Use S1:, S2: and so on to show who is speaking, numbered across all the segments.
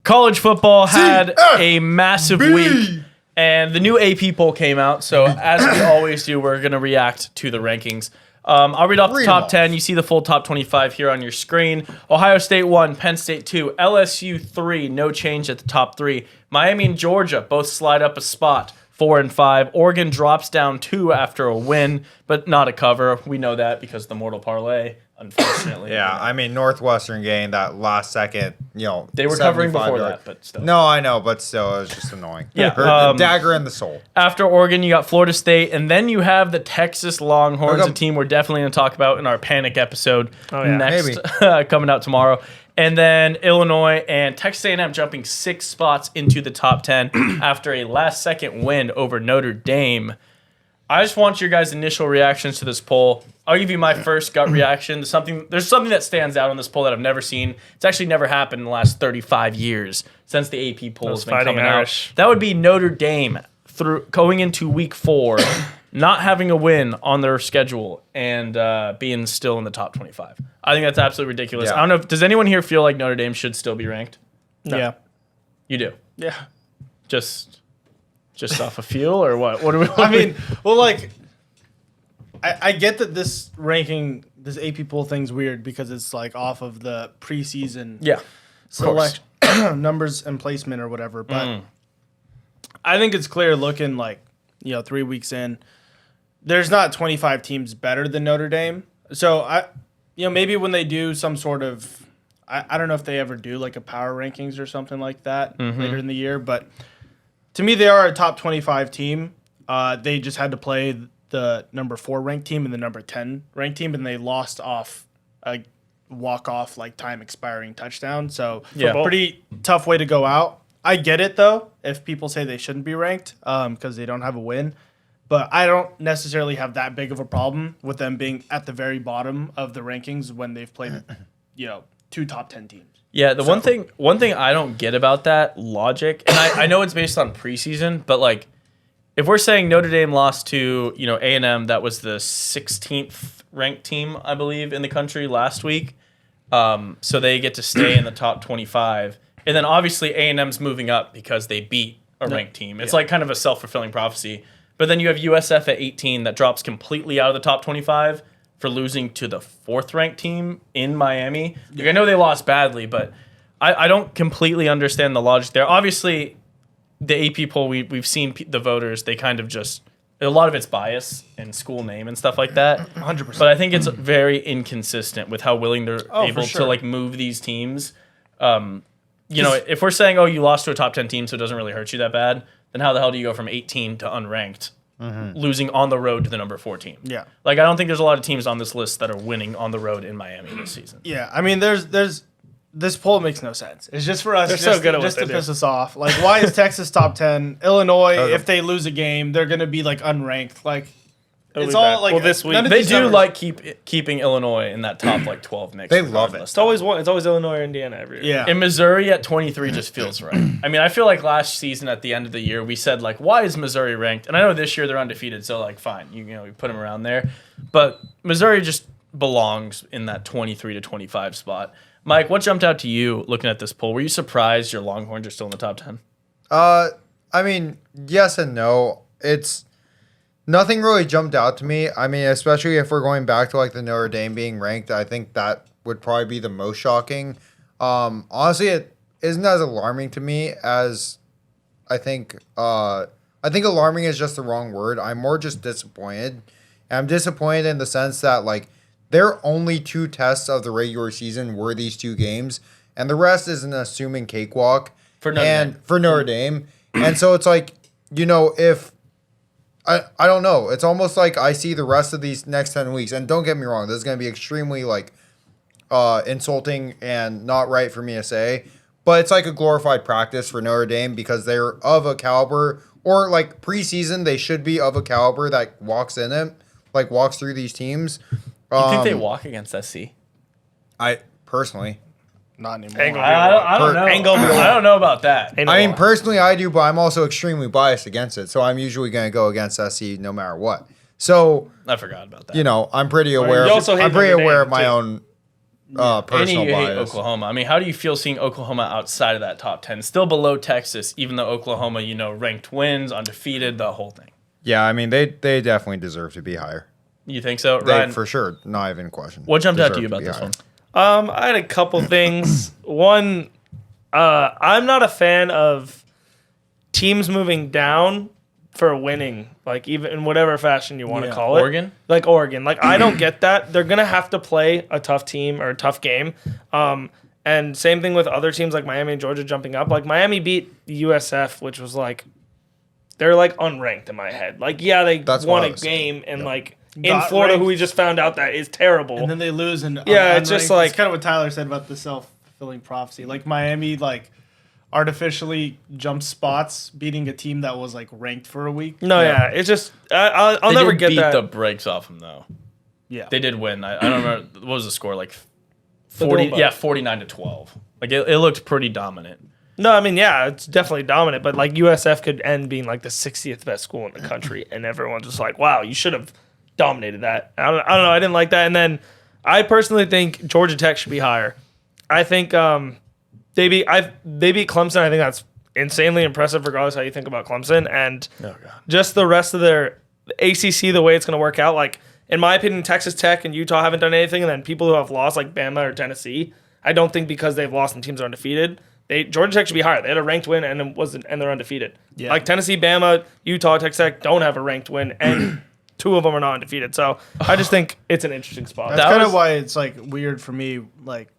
S1: college football had a massive week, and the new AP poll came out. So as we always do, we're going to react to the rankings. I'll read off the top 10. You see the full top 25 here on your screen. Ohio State 1, Penn State 2, LSU 3, no change at the top 3. Miami and Georgia both slide up a spot, 4 and 5. Oregon drops down 2 after a win, but not a cover. We know that because the Mortal Parlay, unfortunately.
S2: Yeah, I mean, Northwestern gained that last second,
S1: They were covering before that, but still.
S2: No, I know, but still, it was just annoying.
S1: Yeah.
S2: Hurt, dagger in the soul.
S1: After Oregon, you got Florida State, and then you have the Texas Longhorns, a team we're definitely going to talk about in our Panic episode next, coming out tomorrow. And then Illinois and Texas A&M jumping 6 spots into the top 10 after a last-second win over Notre Dame. I just want your guys' initial reactions to this poll. I'll give you my first gut reaction. There's something that stands out on this poll that I've never seen. It's actually never happened in the last 35 years since the AP poll has been coming out. That would be Notre Dame going into week 4, not having a win on their schedule and being still in the top 25. I think that's absolutely ridiculous.
S2: Yeah.
S1: I don't know. Does anyone here feel like Notre Dame should still be ranked?
S3: No. Yeah.
S1: You do?
S3: Yeah.
S1: Just off a feel or what? What do we?
S3: I mean, well, like, I get that this ranking, this AP poll thing's weird because it's like off of the preseason select numbers and placement or whatever. But I think it's clear looking like, 3 weeks in, there's not 25 teams better than Notre Dame. So maybe when they do some sort of, I don't know if they ever do like a power rankings or something like that later in the year, but to me, they are a top 25 team. They just had to play the number 4 ranked team and the number 10 ranked team, and they lost off a walk-off, like, time-expiring touchdown. So, pretty tough way to go out. I get it, though, if people say they shouldn't be ranked because they don't have a win. But I don't necessarily have that big of a problem with them being at the very bottom of the rankings when they've played, 2 top 10 teams.
S1: Yeah, one thing I don't get about that logic, and I know it's based on preseason, but like if we're saying Notre Dame lost to, A&M, that was the 16th ranked team, I believe, in the country last week. So they get to stay in the top 25. And then obviously A&M's moving up because they beat a ranked team. It's like kind of a self-fulfilling prophecy. But then you have USF at 18 that drops completely out of the top 25 for losing to the 4th ranked team in Miami. Like, I know they lost badly, but I don't completely understand the logic there. Obviously, the AP poll, we've seen the voters, they kind of just, a lot of it's bias and school name and stuff like that.
S3: 100%.
S1: But I think it's very inconsistent with how willing they're able to like move these teams. If we're saying, you lost to a top 10 team, so it doesn't really hurt you that bad, then how the hell do you go from 18 to unranked? Losing on the road to the number 4 team.
S3: Yeah.
S1: Like, I don't think there's a lot of teams on this list that are winning on the road in Miami this season.
S3: Yeah, I mean, there's this poll makes no sense. It's just for us just to piss us off. Like, why is Texas top 10? Illinois, if they lose a game, they're going to be, like, unranked. Like, it's all, like...
S1: Well, this week, they do like keeping Illinois in that top, like, 12 mix.
S2: They love it.
S4: It's always Illinois or Indiana every year.
S3: Yeah.
S1: And Missouri at 23 just feels right. I mean, I feel like last season at the end of the year, we said, like, why is Missouri ranked? And I know this year they're undefeated, so, like, fine. We put them around there. But Missouri just belongs in that 23 to 25 spot. Mike, what jumped out to you looking at this poll? Were you surprised your Longhorns are still in the top 10?
S2: I mean, yes and no. It's nothing really jumped out to me. I mean, especially if we're going back to like the Notre Dame being ranked, I think that would probably be the most shocking. Honestly, it isn't as alarming to me as I think. I think alarming is just the wrong word. I'm more just disappointed. And I'm disappointed in the sense that like their only 2 tests of the regular season were these 2 games, and the rest is an assuming cakewalk for Notre Dame. And so it's like, if I don't know, it's almost like I see the rest of these next 10 weeks, and don't get me wrong, this is going to be extremely like insulting and not right for me to say, but it's like a glorified practice for Notre Dame because they're of a caliber, or like preseason they should be of a caliber that walks through these teams.
S1: You think they walk against SC?
S2: I personally,
S3: not anymore.
S1: I don't know. I don't know about that.
S2: I mean, personally, I do, but I'm also extremely biased against it. So I'm usually going to go against SC no matter what. So
S1: I forgot about that.
S2: I'm pretty aware. I'm pretty aware of my own personal
S1: and you hate
S2: bias.
S1: Oklahoma. I mean, how do you feel seeing Oklahoma outside of that top 10? Still below Texas, even though Oklahoma, ranked wins, undefeated, the whole thing.
S2: Yeah, I mean, they definitely deserve to be higher.
S1: You think so?
S2: They,
S1: Ryan,
S2: for sure, not even a question.
S1: what jumped out to
S2: Deserve
S1: you about
S2: be
S1: this
S2: higher.
S1: one?
S4: I had a couple things. One, I'm not a fan of teams moving down for winning, like even in whatever fashion you want to call it.
S1: Oregon?
S4: Like Oregon. Like I don't get that. They're gonna have to play a tough team or a tough game. And same thing with other teams like Miami and Georgia jumping up. Like Miami beat USF, which was like they're like unranked in my head. Like yeah, they won a game and like in
S3: Got
S4: Florida,
S3: ranked.
S4: who we just found out that is terrible.
S3: And then they lose. And
S4: Yeah, it's just like-
S3: it's kind of what Tyler said about the self-fulfilling prophecy. Like Miami, like artificially jumped spots, beating a team that was like ranked for a week.
S4: No, yeah, it's just I'll
S1: They
S4: never
S1: did
S4: get
S1: beat
S4: that.
S1: the brakes off them, though.
S3: Yeah,
S1: They did win. I don't remember. What was the score? Like
S4: The
S1: 40?
S4: Dome.
S1: Yeah, 49-12. Like, it looked pretty dominant.
S4: No, I mean, yeah, it's definitely dominant, but like USF could end being like the 60th best school in the country, and everyone's just like, wow, you should have dominated that. I don't know. I didn't like that. And then I personally think Georgia Tech should be higher. I think they beat Clemson. I think that's insanely impressive, regardless how you think about Clemson. And just the rest of their ACC, the way it's going to work out. Like, in my opinion, Texas Tech and Utah haven't done anything, and then people who have lost, like Bama or Tennessee, I don't think because they've lost and teams are undefeated. Georgia Tech should be higher. They had a ranked win and they're undefeated.
S3: Yeah.
S4: Like Tennessee, Bama, Utah, Texas Tech don't have a ranked win, and two of them are not undefeated. So I just think it's an interesting spot.
S3: that's
S1: That
S3: kind
S1: was-
S3: of why it's like weird for me, like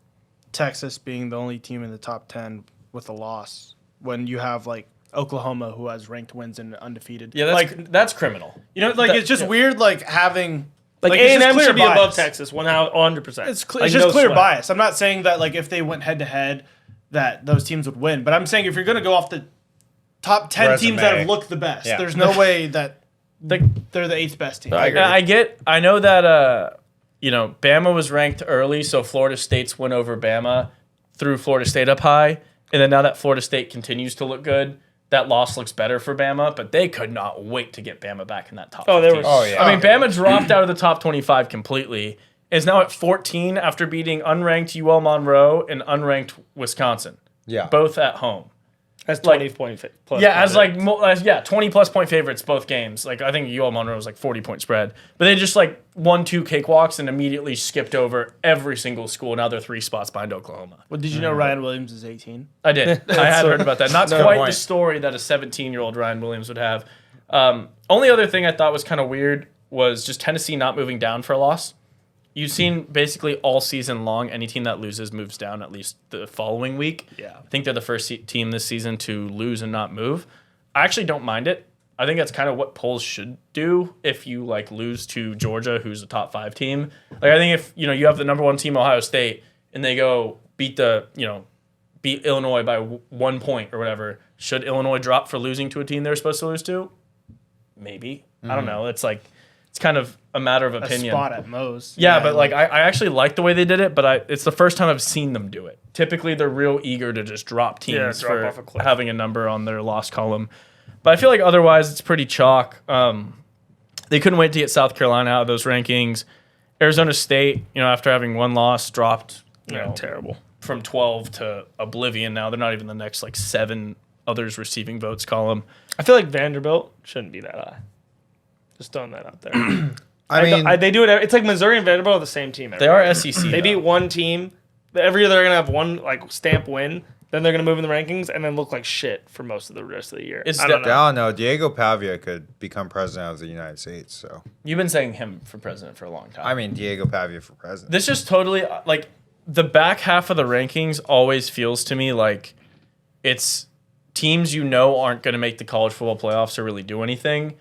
S3: Texas being the only team in the top 10 with a loss when you have like Oklahoma who has ranked wins and undefeated.
S1: Yeah, that's criminal.
S3: It's just weird, like having
S4: Like
S3: it's just
S4: A&M
S3: clear
S4: should be
S3: bias.
S4: above Texas 100%.
S3: It's
S4: Like,
S3: just
S4: no
S3: clear
S4: sweat.
S3: bias. I'm not saying that like if they went head to head that those teams would win, but I'm saying if you're going to go off the top 10 teams that
S2: Resume.
S3: have looked the best,
S2: Yeah.
S3: there's no way that
S1: Like,
S3: they're the 8th best team.
S2: I agree.
S1: I know that Bama was ranked early, so Florida State's win over Bama threw Florida State up high, and then now that Florida State continues to look good, that loss looks better for Bama, but they could not wait to get Bama back in that top 15.
S4: Oh, they were.
S2: Oh, yeah.
S1: I mean, Bama dropped out of the top 25 completely, is now at 14 after beating unranked UL Monroe and unranked Wisconsin,
S2: Yeah.
S1: both at home.
S4: That's 20 plus.
S1: Yeah, as 20 plus point favorites both games. Like I think UL Monroe was like 40-point spread, but they just like won 2 cakewalks and immediately skipped over every single school. Now they're 3 spots behind Oklahoma.
S3: Well, did you know Ryan Williams is 18?
S1: I did. I had heard about that. Not
S2: No
S1: quite the
S2: point.
S1: story that a 17-year-old Ryan Williams would have. Only other thing I thought was kind of weird was just Tennessee not moving down for a loss. You've seen basically all season long, any team that loses moves down at least the following week.
S4: Yeah.
S1: I think they're the first team this season to lose and not move. I actually don't mind it. I think that's kind of what polls should do if you like lose to Georgia, who's a top 5 team. Like I think if you have the number 1 team, Ohio State, and they go beat Illinois by 1 point or whatever, should Illinois drop for losing to a team they're supposed to lose to? Maybe. I don't know. It's kind of a matter of
S3: A
S1: opinion.
S3: spot at most.
S1: Yeah, but like I actually like the way they did it, but it's the first time I've seen them do it. Typically, they're real eager to just drop teams
S4: drop off a
S1: for
S4: cliff.
S1: having a number on their loss column. But I feel like otherwise it's pretty chalk. They couldn't wait to get South Carolina out of those rankings. Arizona State, after having 1 loss, dropped
S4: terrible.
S1: from 12 to oblivion. Now they're not even the next 7 others receiving votes column.
S4: I feel like Vanderbilt shouldn't be that high. Just throwing that out there.
S2: I mean,
S4: they do it. It's like Missouri and Vanderbilt are the same team.
S1: They are SEC.
S4: They
S1: though.
S4: beat one team. Every year they're gonna have one stamp win. Then they're gonna move in the rankings and then look like shit for most of the rest of the year.
S1: It's
S4: I don't
S1: the-
S4: know.
S2: I don't know. Diego Pavia could become president of the United States. So
S1: You've been saying him for president for a long time.
S2: I mean, Diego Pavia for president.
S1: This just totally the back half of the rankings always feels to me like it's teams aren't going to make the college football playoffs or really do anything.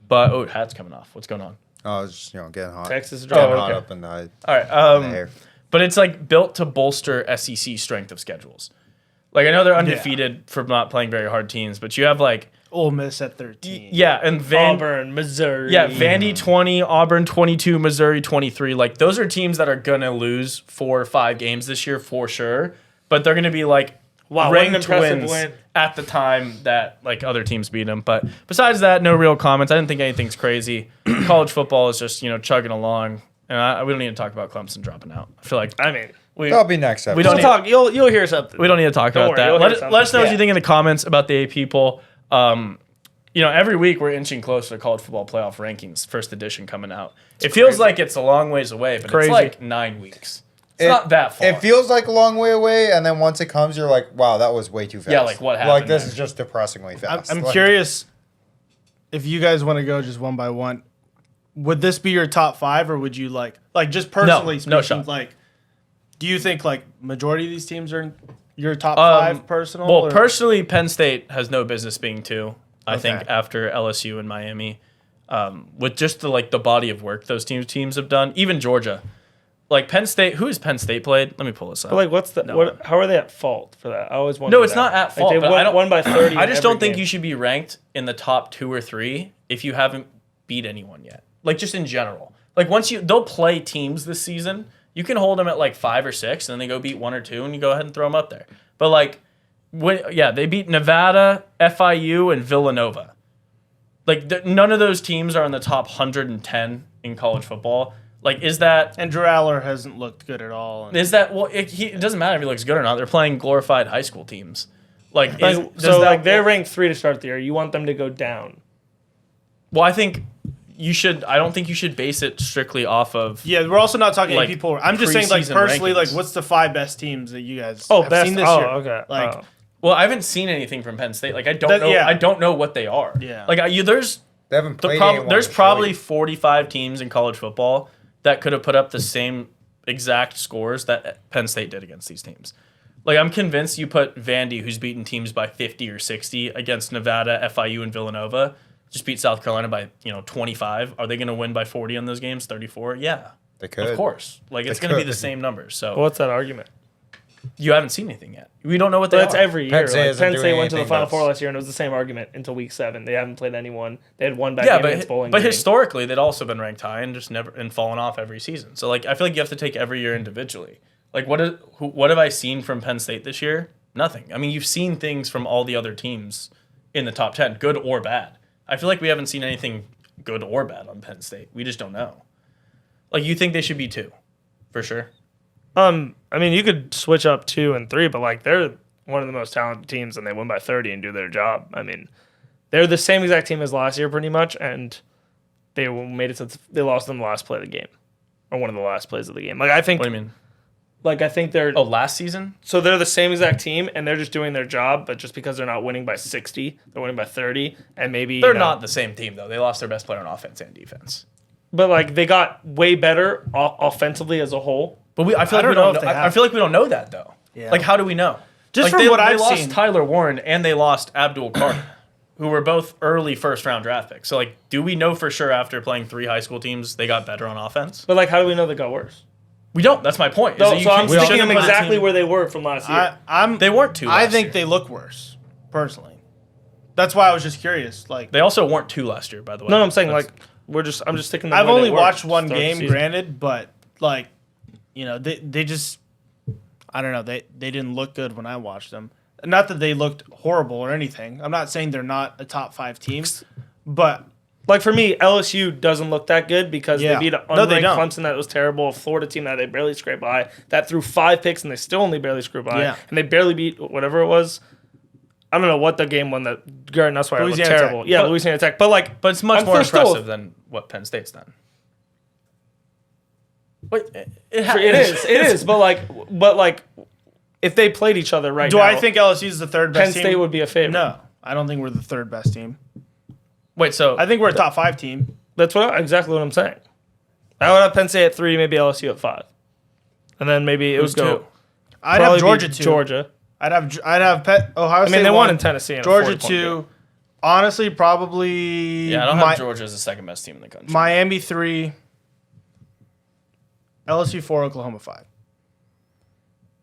S1: But hat's coming off. What's going on?
S2: Oh, it's just getting hot.
S4: Texas is
S2: Getting
S4: dropping.
S2: hot
S1: okay.
S2: up in the
S1: All right.
S2: hair.
S1: But it's built to bolster SEC strength of schedules. Like I know they're undefeated for not playing very hard teams, but you have
S3: Ole Miss at 13.
S1: and
S4: Auburn, Missouri.
S1: Yeah, Vandy 20, Auburn 22, Missouri 23. Those are teams that are going to lose 4 or 5 games this year for sure, but they're going to be
S4: Wow, what an
S1: ranked
S4: impressive
S1: wins
S4: win.
S1: at the time that other teams beat them. But besides that, no real comments. I didn't think anything's crazy. College football is just, chugging along. And we don't need to talk about Clemson dropping out. I feel like
S4: I mean,
S2: That'll be next episode.
S1: We don't
S4: We'll talk. You'll hear something.
S1: We don't need to talk
S4: Don't
S1: about
S4: worry, you'll
S1: that.
S4: hear something.
S1: Let us know what
S4: Yeah.
S1: you think in the comments about the AP poll. Every week we're inching closer to college football playoff rankings, first edition coming out. It feels like it's a long ways away, but
S4: Crazy.
S1: it's like 9 weeks. It's not that far.
S2: It feels like a long way away, and then once it comes, you're like, wow, that was way too fast.
S1: Yeah, like, what
S2: Like,
S1: happened
S2: this
S1: there?
S2: is just depressingly fast.
S3: I'm
S2: Like,
S3: curious if you guys want to go just one by one. Would this be your top 5, or would you like just personally speaking?
S1: no shot.
S3: Like, do you think like majority of these teams are in your top 5 personal?
S1: Well,
S3: or-
S1: personally, Penn State has no business being 2. I think
S3: Okay.
S1: after LSU and Miami, with just the body of work those teams have done, even Georgia, like Penn State. Who has Penn State played? Let me pull this up.
S4: But like, what's the what? How are they at fault for that? I always wonder.
S1: No, it's not at fault,
S4: Like, they
S1: but I don't-
S4: won by 30.
S1: I just
S4: every
S1: don't think
S4: game.
S1: you should be ranked in the top 2 or 3 if you haven't beat anyone yet. Like just in general. Like they'll play teams this season. You can hold them at like 5 or 6, and then they go beat 1 or 2, and you go ahead and throw them up there. But like, they beat Nevada, FIU, and Villanova. Like none of those teams are in the top 110 in college football. Like, is that?
S3: And Drew Aller hasn't looked good at all. And
S1: Is that? Well, it doesn't matter if he looks good or not. They're playing glorified high school teams. Like,
S4: they're ranked 3 to start the year. You want them to go down.
S1: Well, I think you should. I don't think you should base it strictly off of.
S3: yeah, we're also not talking
S1: Like,
S3: people. I'm just saying, like
S1: preseason
S3: personally, like
S1: rankings.
S3: what's the 5 best teams that you guys
S4: Oh,
S3: have
S4: best.
S3: seen this
S4: Oh,
S3: year?
S4: okay.
S3: Like,
S4: Oh.
S1: Well, I haven't seen anything from Penn State. Like, I don't
S3: That-
S1: know.
S3: yeah.
S1: I don't know what they are.
S3: Yeah.
S1: Like, there's
S2: they haven't played anyone
S1: there's
S2: to show
S1: probably
S2: you.
S1: 45 teams in college football that could have put up the same exact scores that Penn State did against these teams. Like, I'm convinced you put Vandy, who's beaten teams by 50 or 60, against Nevada, FIU, and Villanova, just beat South Carolina by 25. Are they going to win by 40 on those games? 34? Yeah,
S2: They could.
S1: of course. Like, it's
S2: They
S1: going to be
S2: could.
S1: the same numbers. So
S4: What's that argument?
S1: you haven't seen anything yet. We don't know what they
S4: That's
S1: are.
S4: every year.
S2: Penn State
S4: Like,
S2: isn't
S4: Penn
S2: doing
S4: State went to the
S2: anything
S4: Final
S2: that's-
S4: Four last year, and it was the same argument until week 7. They haven't played anyone. They had one bad
S1: Yeah,
S4: game against Bowling
S1: but
S4: Green.
S1: historically they'd also been ranked high and just never and fallen off every season. So like I feel like you have to take every year individually. Like what have I seen from Penn State this year? Nothing. I mean, you've seen things from all the other teams in the top 10, good or bad. I feel like we haven't seen anything good or bad on Penn State. We just don't know. Like you think they should be 2, for sure.
S4: I mean, you could switch up 2 and 3, but like they're one of the most talented teams, and they win by 30 and do their job. I mean, they're the same exact team as last year, pretty much, and they made it to they lost them the last play of the game, or one of the last plays of the game. Like I think,
S1: What do you mean?
S4: like I think they're
S1: Oh, last season?
S4: so they're the same exact team, and they're just doing their job, but just because they're not winning by 60, they're winning by 30, and maybe
S1: They're not the same team though. They lost their best player on offense and defense.
S4: But like they got way better offensively as a whole.
S1: But I feel
S3: I
S1: like we
S3: don't know
S1: don't
S3: if
S1: know.
S3: they
S1: I
S3: have.
S1: feel like we don't know that though.
S3: Yeah.
S1: Like how do we know?
S3: Just
S1: Like,
S3: from
S1: they,
S3: what
S1: they
S3: I've
S1: lost
S3: seen.
S1: Tyler Warren and they lost Abdul Carter, who were both early first round draft picks. So like, do we know for sure after playing 3 high school teams they got better on offense?
S4: But like, how do we know they got worse?
S1: We don't. That's my point. is
S4: No,
S1: that you
S4: so I'm
S1: can't- you
S4: sticking
S1: shouldn't
S4: them
S1: put a
S4: exactly
S1: team-
S4: where they were from last year.
S1: They weren't 2.
S3: I
S1: last
S3: think
S1: year.
S3: they look worse, personally. That's why I was just curious. Like,
S1: They also weren't 2 last year, by the way.
S4: No, I'm saying
S1: That's-
S4: like I'm just sticking them.
S3: I've
S4: where
S3: only
S4: they were
S3: watched
S4: to
S3: one
S4: start the
S3: game,
S4: season.
S3: granted, but like, they just, I don't know, they didn't look good when I watched them. Not that they looked horrible or anything. I'm not saying they're not a top 5 team, but
S4: Like for me, LSU doesn't look that good because
S3: Yeah.
S4: they beat an
S3: No, they
S4: unranked
S3: don't.
S4: Clemson that was terrible, a Florida team that they barely scraped by, that threw 5 picks and they still only barely scraped by,
S3: Yeah.
S4: and they barely beat whatever it was. I don't know what the game won that Garrett Nussweier looked
S3: Louisiana
S4: terrible.
S3: Tech.
S4: Yeah,
S1: But-
S4: Louisiana Tech. But like,
S1: But it's much
S4: I'm
S1: more
S4: still-
S1: impressive than what Penn State's done. Wait,
S4: it is. But like, if they played each other right
S3: do
S4: now,
S3: I think LSU is the third
S4: Penn
S3: best team?
S4: State would be a favorite?
S3: No, I don't think we're the third best team.
S1: Wait, so
S3: I think we're a top 5 team.
S4: That's exactly what I'm saying. I would have Penn State at 3, maybe LSU at 5, and then maybe it
S1: who's
S4: would go.
S1: 2?
S3: I'd
S4: probably
S3: have Georgia
S4: be
S3: 2.
S4: Georgia.
S3: I'd have Ohio State.
S4: I mean, they won
S3: 1,
S4: in Tennessee. in a
S3: Georgia
S4: 40-point
S3: 2.
S4: game.
S3: Honestly, probably.
S1: Yeah, I don't have Georgia as the second best team in the country.
S3: Miami 3. LSU 4. Oklahoma 5.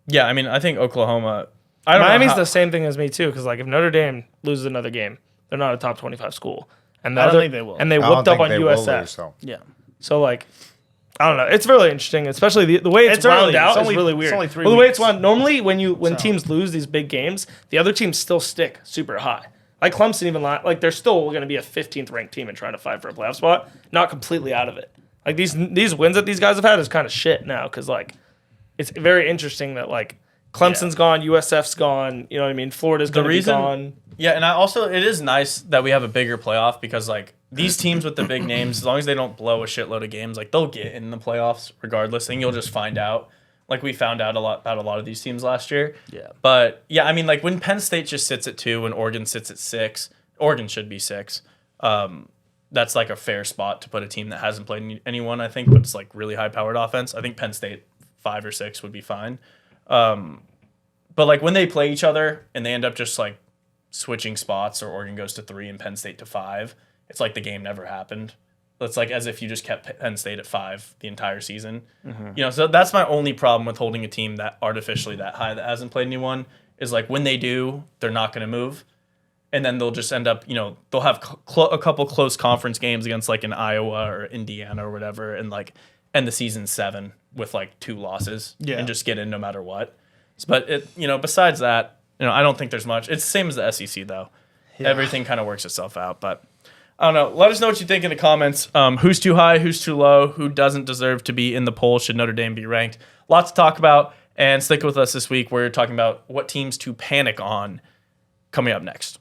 S1: Yeah, I mean, I think Oklahoma. I don't know
S4: Miami's
S1: how-
S4: the same thing as me too, because like if Notre Dame loses another game, they're not a top 25 school, and
S3: I don't think they will.
S4: And they
S2: I don't
S4: whooped up
S2: think
S4: on
S2: they will
S4: USF.
S2: lose, so.
S3: Yeah.
S4: So like, I don't know. It's really interesting, especially the way it's
S3: It's
S4: wound
S3: early.
S4: out
S3: It's only-
S4: is really
S3: it's
S4: weird.
S3: only 3
S4: well, the way
S3: weeks.
S4: it's wound normally when
S3: So-
S4: teams lose these big games, the other teams still stick super high. Like Clemson, even like they're still going to be a 15th ranked team and trying to fight for a playoff spot, not completely out of it. Like these wins that these guys have had is kind of shit now because like it's very interesting that like Clemson's gone, USF's gone. You know what I mean? Florida's going to be gone.
S1: Yeah, and it is nice that we have a bigger playoff because like these teams with the big names, as long as they don't blow a shitload of games, like they'll get in the playoffs regardless, and you'll just find out. Like we found out about a lot of these teams last year.
S4: Yeah.
S1: But yeah, I mean, like when Penn State just sits at 2 and Oregon sits at 6, Oregon should be 6. That's like a fair spot to put a team that hasn't played anyone, I think, but it's like really high powered offense. I think Penn State 5 or 6 would be fine. But like when they play each other and they end up just like switching spots, or Oregon goes to 3 and Penn State to 5, it's like the game never happened. It's like as if you just kept Penn State at 5 the entire season. You know, so that's my only problem with holding a team that artificially that high that hasn't played anyone is like when they do, they're not going to move. And then they'll just end up, you know, they'll have a couple close conference games against like an Iowa or Indiana or whatever, and like end the season 7 with like 2 losses and just get in no matter what. But it, you know, besides that, you know, I don't think there's much. It's the same as the SEC though. Yeah. Everything kind of works itself out, but I don't know. Let us know what you think in the comments. Who's too high? Who's too low? Who doesn't deserve to be in the poll? Should Notre Dame be ranked? Lots to talk about. And stick with us this week. We're talking about what teams to panic on coming up next.